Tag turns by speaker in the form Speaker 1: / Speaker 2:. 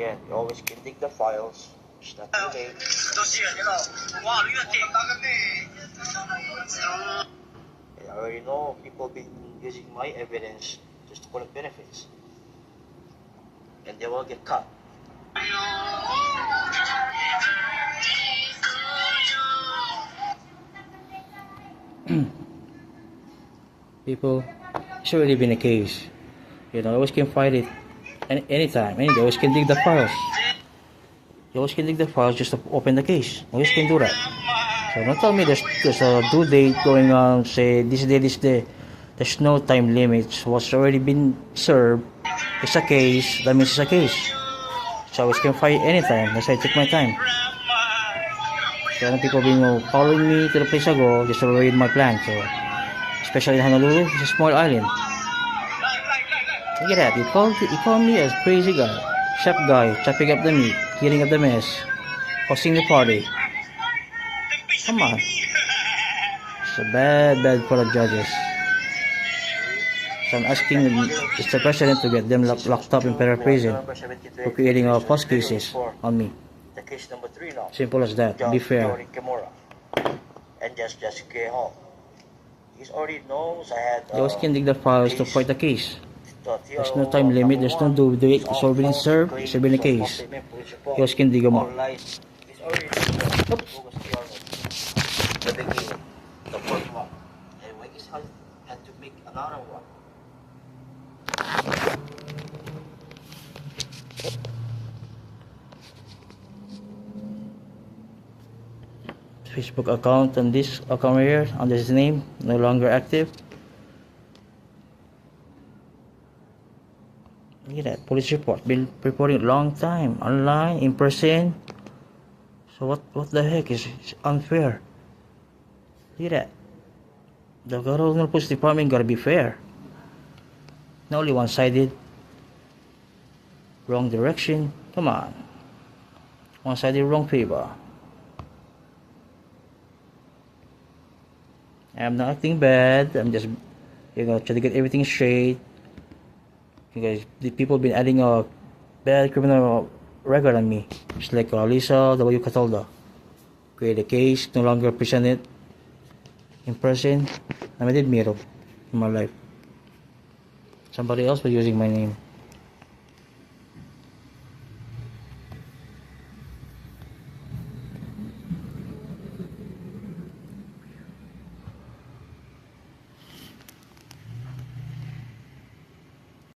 Speaker 1: again, you always can dig the files. It's not too late. I already know people been using my evidence just to collect benefits. And they will get caught.
Speaker 2: People, it's already been a case. You know, always can fight it anytime. Any day, always can dig the files. You always can dig the files just to open the case. Always can do that. So don't tell me there's a due date going on, say this day, this day. There's no time limits. What's already been served is a case. That means it's a case. So I always can fight anytime. That's why I take my time. So people been following me to the place I go just to ruin my plan. So especially in Honolulu, it's a small island. Look at that. He called me a crazy guy, chef guy, chopping up the meat, cleaning up the mess, hosting the party. Come on. It's a bad for the judges. So I'm asking Mr. President to get them locked up in federal prison for creating false cases on me.
Speaker 1: The case number 3 now.
Speaker 2: Simple as that. Be fair.
Speaker 1: And just Hall. He already knows I had.
Speaker 2: They always can dig the files to fight the case. There's no time limit. There's no due date. It's already been served. It's already been a case. They always can dig them up. Oops.
Speaker 1: The beginning, the first one, and when he had to make another one.
Speaker 2: Facebook account on this account here under his name no longer active. Look at that police report. Been reporting a long time online, in person. So what the heck is unfair? Look at that. The Honolulu Police Department gotta be fair. Not only one-sided. Wrong direction. Come on. One-sided, wrong favor. I'm not acting bad. I'm just, trying to get everything straight. Because the people been adding a bad criminal record on me. Just like Lisa W. Cataldo. Create a case, no longer present it in person. I did mirror in my life. Somebody else was using my name.